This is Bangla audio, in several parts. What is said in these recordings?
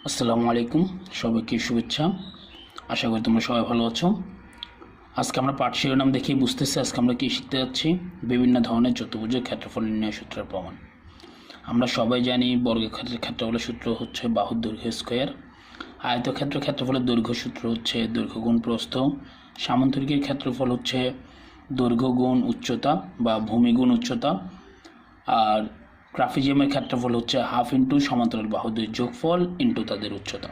আসসালামু আলাইকুম, সবাইকে শুভেচ্ছা। আশা করি তোমরা সবাই ভালো আছো। আজকে আমরা পাঠ শিরোনাম দেখেই বুঝতেছি আজকে আমরা কী শিখতে যাচ্ছি। বিভিন্ন ধরনের চতুর্ভুজের ক্ষেত্রফল নির্ণয় সূত্রের প্রমাণ। আমরা সবাই জানি বর্গক্ষেত্রের ক্ষেত্রফলের সূত্র হচ্ছে বাহুর দৈর্ঘ্য স্কোয়ার। আয়তক্ষেত্রের ক্ষেত্রফলের দৈর্ঘ্য সূত্র হচ্ছে দৈর্ঘ্য গুণ প্রস্থ। সামান্তরিকের ক্ষেত্রফল হচ্ছে দৈর্ঘ্য গুণ উচ্চতা বা ভূমি গুণ উচ্চতা। আর ট্রাপিজিয়ামের ক্ষেত্রফল হচ্ছে হাফ ইন্টু সমান্তরাল বাহুদের যোগফল ইন্টু তাদের উচ্চতা।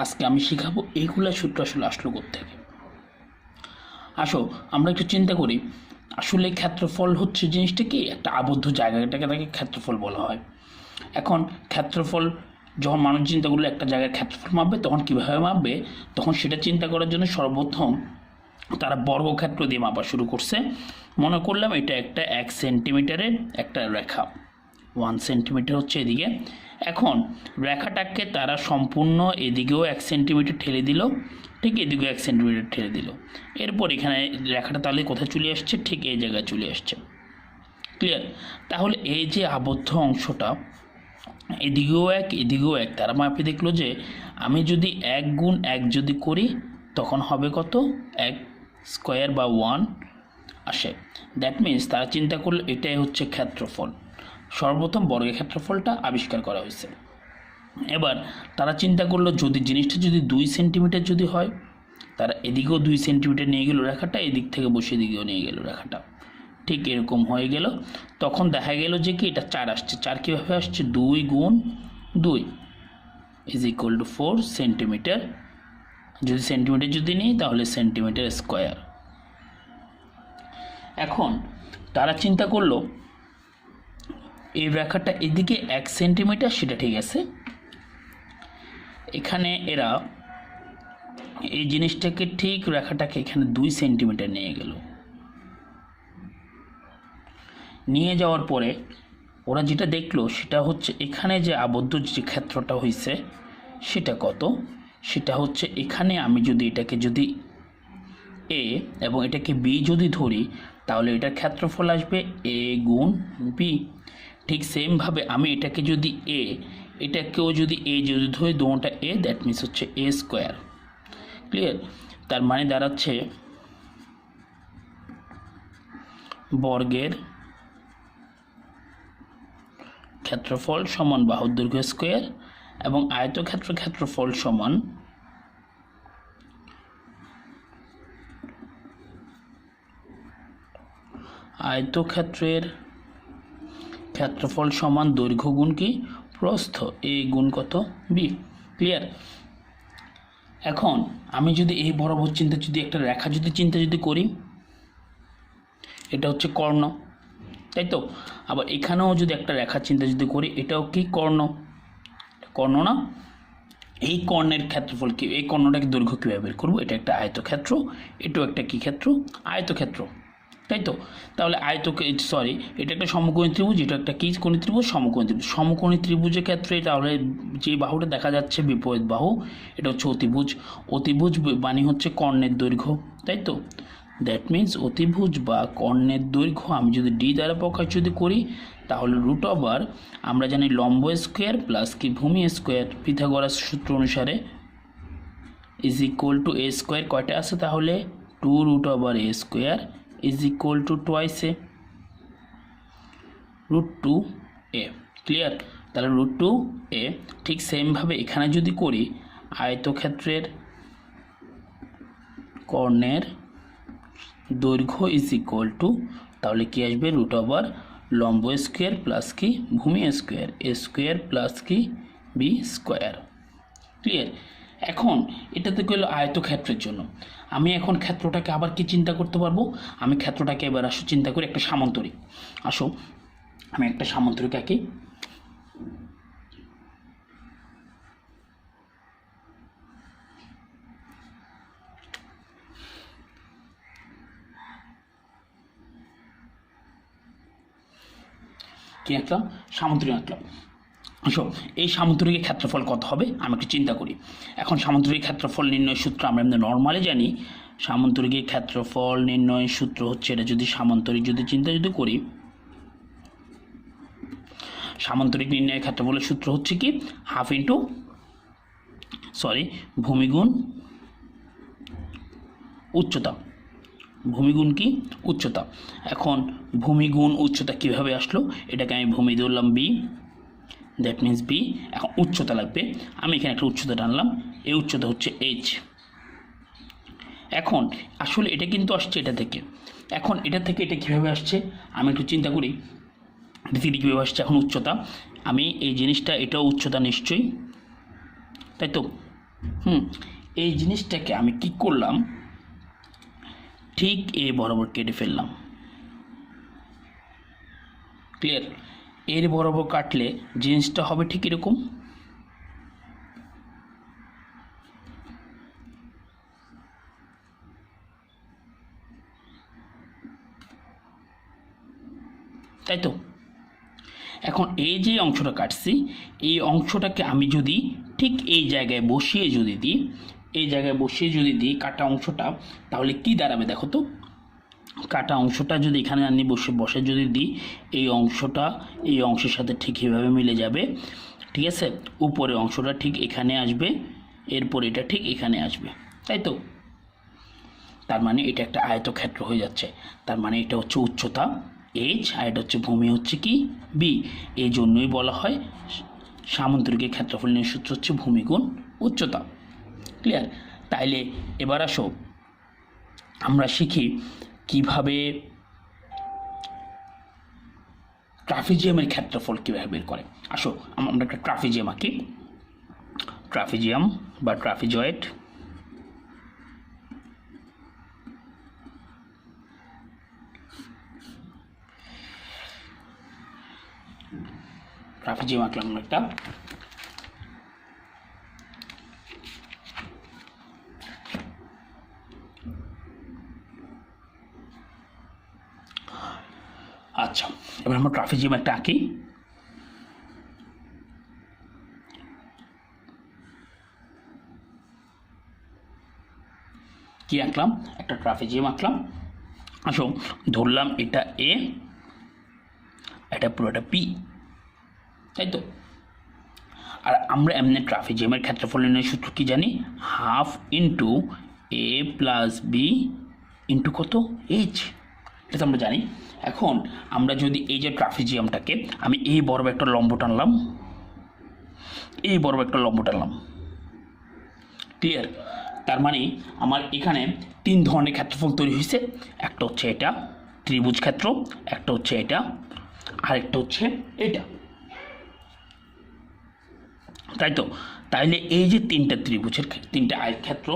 আজকে আমি শিখাবো এইগুলা সূত্র আসলে আসলো কোত্থেকে। আসো আমরা একটু চিন্তা করি, আসলে ক্ষেত্রফল হচ্ছে জিনিসটা কি, একটা আবদ্ধ জায়গাটাকে তাকে ক্ষেত্রফল বলা হয়। এখন ক্ষেত্রফল যখন মানুষ চিন্তা করলে একটা জায়গায় ক্ষেত্রফল মাপবে তখন কীভাবে মাপবে, তখন সেটা চিন্তা করার জন্য সর্বপ্রথম তারা বর্গক্ষেত্র দিয়ে মাপা শুরু করছে। মনে করলাম এটা একটা 1 সেন্টিমিটারের একটা রেখা, 1 সেন্টিমিটার হচ্ছে এদিকে। এখন রেখাটাকে তারা সম্পূর্ণ এদিকেও 1 সেন্টিমিটার ঠেলে দিল, ঠিক এদিকেও 1 সেন্টিমিটার ঠেলে দিল। এরপর এখানে রেখাটা তাহলে কোথায় চলে আসছে, ঠিক এই জায়গায় চলে আসছে। ক্লিয়ার? তাহলে এই যে আবদ্ধ অংশটা এদিকেও 1 এদিকেও 1, তারা মাপে দেখলো যে আমি যদি 1 গুণ 1 যদি করি তখন হবে কত, 1 স্কোয়ার বা 1 আসে। দ্যাট মিনস তারা চিন্তা করলো এটাই হচ্ছে ক্ষেত্রফল। সর্বপ্রথম বর্গের ক্ষেত্রফলটা আবিষ্কার করা হয়েছে। এবার তারা চিন্তা করলো যদি জিনিসটা যদি 2 সেন্টিমিটার যদি হয়, তারা এদিকেও 2 সেন্টিমিটার নিয়ে গেল রেখাটা, এদিক থেকে বসে এদিকেও নিয়ে গেল রেখাটা, ঠিক এরকম হয়ে গেল। তখন দেখা গেল যে কি এটা 4 আসছে। 4 কীভাবে আসছে, 2 গুণ 2 ইজ ইকুয়াল টু 4 সেন্টিমিটার। যদি সেন্টিমিটার যদি নিই তাহলে সেন্টিমিটার স্কোয়ার। এখন তারা চিন্তা করলো এই রেখাটা এদিকে 1 সেন্টিমিটার, সেটা ঠিক আছে। এখানে এরা এই জিনিসটাকে ঠিক রেখাটাকে এখানে 2 সেন্টিমিটার নিয়ে গেল। নিয়ে যাওয়ার পরে ওরা যেটা দেখলো সেটা হচ্ছে এখানে যে আবদ্ধ যে ক্ষেত্রটা হয়েছে সেটা কত, সেটা হচ্ছে এখানে আমি যদি এটাকে যদি এ এবং এটাকে বি যদি ধরি তাহলে এটার ক্ষেত্রফল আসবে এ গুণ বি। ঠিক সেমভাবে আমি এটাকে যদি এটাকেও যদি যদি ধরি, দুটোটা এ, দ্যাট মিনস হচ্ছে এ স্কোয়ার। ক্লিয়ার? তার মানে দাঁড়াচ্ছে বর্গের ক্ষেত্রফল সমান বাহুর দৈর্ঘ্য স্কোয়ার এবং আয়তক্ষেত্রের ক্ষেত্রফল সমান আয়তক্ষেত্রের ক্ষেত্রফল সমান দৈর্ঘ্য গুণ কি প্রস্থ, এ গুণ কত বি। ক্লিয়ার? এখন আমি যদি এই বরাবর চিন্তা যদি একটা রেখা যদি চিন্তা যদি করি, এটা হচ্ছে কর্ণ, তাই তো? আবার এখানেও যদি একটা রেখা চিন্তা যদি করি, এটাও কি কর্ণ, কর্ণ না? এই কর্ণের ক্ষেত্রফল কি, এই কর্ণটাকে দৈর্ঘ্য কীভাবে বের করবো, এটা একটা আয়তক্ষেত্র, এটাও একটা কি ক্ষেত্র, আয়তক্ষেত্র, তাই তো? তাহলে এটা একটা সমকোণী ত্রিভুজ, এটা একটা কি কোণী ত্রিভুজ, সমকোণী ত্রিভুজ। সমকোণী ত্রিভুজের ক্ষেত্রে তাহলে যে বাহুটা দেখা যাচ্ছে বিপরীত বাহু, এটা হচ্ছে অতিভুজ। অতিভুজ মানে হচ্ছে কর্ণের দৈর্ঘ্য, তাই তো? দ্যাট মিনস অতিভুজ বা কর্ণের দৈর্ঘ্য আমি যদি ডি দ্বারা প্রকাশ যদি করি তাহলে রুট ওভার, আমরা জানি লম্ব স্কোয়ার প্লাস কি ভূমি স্কোয়ার, পিথাগোরাস সূত্র অনুসারে is equal to A square. কয়টা আছে তাহলে, 2 root over A square is equal to twice A, root 2 A. Clear? তাহলে রুট 2 এ। ঠিক সেমভাবে এখানে যদি করি আয়তক্ষেত্রের কর্ণের দৈর্ঘ্য ইজ ইকুয়াল টু, তাহলে কি আসবে, রুট ওভার লম্ব স্কোয়ার প্লাস কি ভূমি স্কোয়ার, এ স্কোয়ার প্লাস কি বি স্কোয়ার। ক্লিয়ার? এখন এটাতে গেল আয়তক্ষেত্রের জন্য। আমি এখন ক্ষেত্রটাকে আবার কি চিন্তা করতে পারবো, আমি ক্ষেত্রটাকে এবার চিন্তা করি একটা সামান্তরিক। আসো আমি একটা সামান্তরিক আঁকি। কি আঁকলাম, সামান্তরিক আঁকলাম। আসো এই সামান্তরিকের ক্ষেত্রফল কত হবে আমি একটু চিন্তা করি। এখন সামান্তরিক ক্ষেত্রফল নির্ণয় সূত্র আমরা নর্মালি জানি, সামান্তরিকের ক্ষেত্রফল নির্ণয় সূত্র হচ্ছে, এটা যদি সামান্তরিক যদি চিন্তা যদি করি, সামান্তরিক নির্ণয়ের ক্ষেত্রফলের সূত্র হচ্ছে কি হাফ ইন্টু ভূমি গুণ উচ্চতা। ভূমি গুণ কি উচ্চতা। এখন ভূমি গুণ উচ্চতা কীভাবে আসলো, এটাকে আমি ভূমি ধরলাম বি, দ্যাট মিন্স বি। এখন উচ্চতা লাগবে, আমি এখানে একটা উচ্চতা টানলাম, এই উচ্চতা হচ্ছে এইচ। এখন আসলে এটা কিন্তু আসছে এটা থেকে, এখন এটা থেকে এটা কীভাবে আসছে আমি একটু চিন্তা করি, দেখি কীভাবে আসছে। এখন উচ্চতা, আমি এই জিনিসটা, এটাও উচ্চতা নিশ্চয়ই, তাই তো? এই জিনিসটাকে আমি কি করলাম, ঠিক এ বরাবর কেটে ফেললাম। ক্লিয়ার? এর বরাবর কাটলে জিনিসটা হবে ঠিক এরকম। তাই তো? এখন এই যে অংশটা কাটছি, এই অংশটাকে আমি যদি ঠিক এই জায়গায় বসিয়ে যদি দিই, এই জায়গায় বসিয়ে যদি দিই কাটা অংশটা, তাহলে কি দাঁড়াবে দেখো তো। কাটা অংশটা যদি এখানে আনি বসে যদি দিই, এই অংশটা এই অংশের সাথে ঠিক এভাবে মিলে যাবে, ঠিক আছে? উপরে অংশটা ঠিক এখানে আসবে, এরপর এটা ঠিক এখানে আসবে, তাই তো? তার মানে এটা একটা আয়তক্ষেত্র হয়ে যাচ্ছে। তার মানে এটা হচ্ছে উচ্চতা এইচ, আর এটা হচ্ছে ভূমি হচ্ছে কি বি। এই জন্যই বলা হয় সামুদ্রিকের ক্ষেত্রফল নির্ণয়ের সূত্র হচ্ছে ভূমি গুণ উচ্চতা। ক্লিয়ার? তাইলে এবার আসো আমরা শিখি কিভাবে ট্রাপিজিয়ামের ক্ষেত্রফল কীভাবে বের করে। আসো আমরা একটা ট্রাপিজিয়াম আঁকি, ট্রাপিজিয়াম বা ট্রাপিজয়েড। ট্রাপিজিয়াম আঁকলাম একটা। আচ্ছা, এবার আমরা ট্রাপিজিয়াম একটা আঁকি। কি আঁকলাম? একটা ট্রাপিজিয়াম আঁকলাম। আসো ধরলাম এটা এ, এটা পুরোটা পি, তাই তো? আর আমরা এমনি ট্রাপিজিয়ামের ক্ষেত্রফল নির্ণয়ের সূত্র কি জানি? হাফ ইন্টু এ প্লাস বি ইন্টু কত এইচ, এটা তো আমরা জানি। এখন আমরা যদি এই যে ট্রাপিজিয়ামটাকে আমি এই বড় একটা লম্ব টানলাম, এই বড় একটা লম্ব টানলাম, ক্লিয়ার? তার মানে আমার এখানে তিন ধরনের ক্ষেত্রফল তৈরি হয়েছে। একটা হচ্ছে এটা ত্রিভুজ ক্ষেত্র, একটা হচ্ছে এটা, আরেকটা হচ্ছে এটা, তাই তো? তাইলে এই যে তিনটা ত্রিভুজের তিনটা আয়তক্ষেত্র,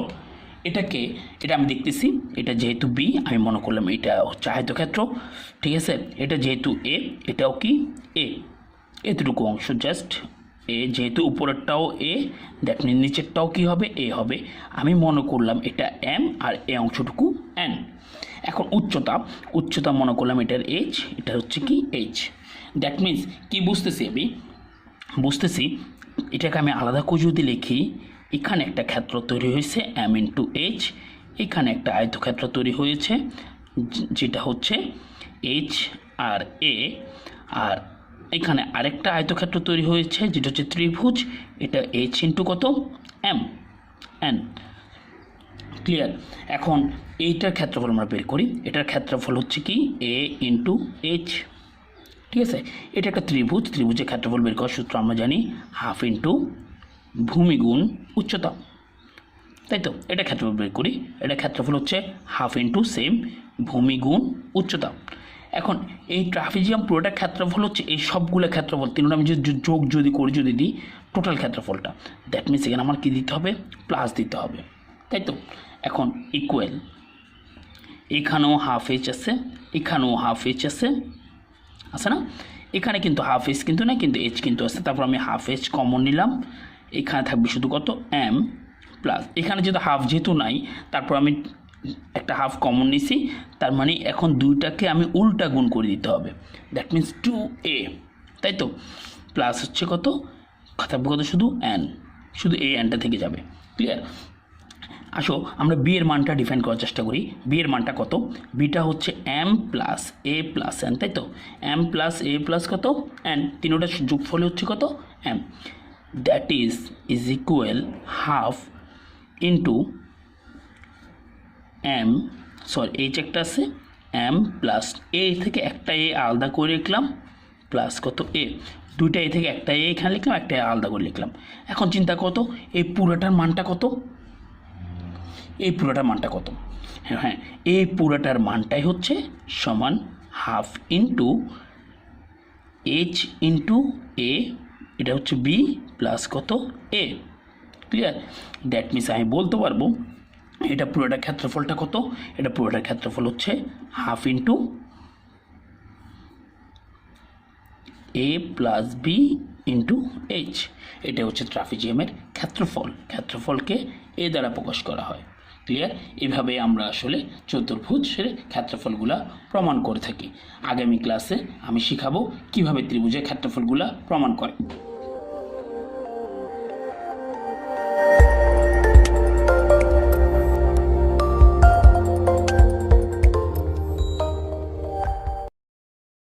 এটা আমি দেখতেছি, এটা যেহেতু বি আমি মনে করলাম এটা হচ্ছে আয়তক্ষেত্র, ঠিক আছে? এটা যেহেতু এ, এটাও কি এ, এতটুকু অংশ জাস্ট এ, যেহেতু উপরেরটাও এ, দ্যাট মিন নিচেরটাও কি হবে এ হবে। আমি মনে করলাম এটা এম আর এ অংশটুকু এন। এখন উচ্চতা মনে করলাম এটার এইচ, এটা হচ্ছে কি এইচ। দ্যাট মিন্স কি বুঝতেছি আমি? বুঝতেছি এটাকে আমি আলাদা করে যদি লিখি, এখানে একটা ক্ষেত্র তৈরি হয়েছে এম ইন্টু এইচ, এখানে একটা আয়তক্ষেত্র তৈরি হয়েছে যেটা হচ্ছে এইচ আর এ, আর এখানে আরেকটা আয়তক্ষেত্র তৈরি হয়েছে যেটা হচ্ছে ত্রিভুজ, এটা এইচ ইন্টু কত এম এন। ক্লিয়ার? এখন এইটার ক্ষেত্রফল আমরা বের করি, এটার ক্ষেত্রফল হচ্ছে কি এ ইন্টু এইচ, ঠিক আছে? এটা একটা ত্রিভুজের ক্ষেত্রফল বের করার সূত্র আমরা জানি হাফ ইন্টু ভূমি গুণ উচ্চতা, তাই তো? এটা ক্ষেত্রফল বের করি, এটা ক্ষেত্রফল হচ্ছে হাফ ইন্টু সেম ভূমি গুণ উচ্চতা। এখন এই ট্রাপিজিয়াম পুরোটা ক্ষেত্রফল হচ্ছে এই সবগুলো ক্ষেত্রফল তিনটা আমি যোগ যদি দিই টোটাল ক্ষেত্রফলটা, দ্যাট মিনস এখানে আমার কী দিতে হবে? প্লাস দিতে হবে, তাই তো? এখন ইকুয়াল, এখানেও হাফ এইচ আছে, এখানেও হাফ এইচ আছে না? এখানে কিন্তু হাফ এইচ কিন্তু না, কিন্তু এইচ কিন্তু আছে। তারপর আমি হাফ এইচ কমন নিলাম, এখানে থাকবে শুধু কত এম প্লাস, এখানে যেহেতু নাই তারপর আমি একটা হাফ কমন নিছি, তার মানে এখন দুইটাকে আমি উল্টা গুণ করে দিতে হবে, দ্যাট মিন্স 2a, তাই তো? প্লাস হচ্ছে কত থাকবে কত শুধু এন, শুধু এই এনটা থেকে যাবে। ক্লিয়ার? আসো আমরা বি এর মানটা ডিফাইন করার চেষ্টা করি। বি এর মানটা কত? বিটা হচ্ছে M plus A plus N, তাই তো? এম প্লাস এ প্লাস কত এন, তিনোটা যোগফলে হচ্ছে কত M. That is equal half into M, sorry H একটা আছে, এম প্লাস এ থেকে একটা এ আলাদা করে লিখলাম, প্লাস কত এ, দুইটা এ থেকে একটা এ এখানে লিখলাম, একটা এ আলাদা করে লিখলাম। এখন চিন্তা কত, এই পুরোটার মানটা কত, এই পুরোটার মানটা কত, হ্যাঁ এই পুরোটার মানটাই হচ্ছে সমান হাফ ইন্টু এইচ ইন্টু এ, এটা হচ্ছে বি প্লাস কত এ। ক্লিয়ার? দ্যাট মিনস আমি বলতে পারবো এটা পুরোটা ক্ষেত্রফলটা কত, এটা পুরোটার ক্ষেত্রফল হচ্ছে হাফ ইন্টু এ প্লাস বি ইন্টু এইচ। এটা হচ্ছে ট্রাপিজিয়ামের ক্ষেত্রফল, ক্ষেত্রফলকে এ দ্বারা প্রকাশ করা হয়। ক্লিয়ার? এভাবে আমরা আসলে চতুর্ভুজের ক্ষেত্রফলগুলা প্রমাণ করে থাকি। আগামী ক্লাসে আমি শিখাবো কিভাবে ত্রিভুজের ক্ষেত্রফলগুলা প্রমাণ করে।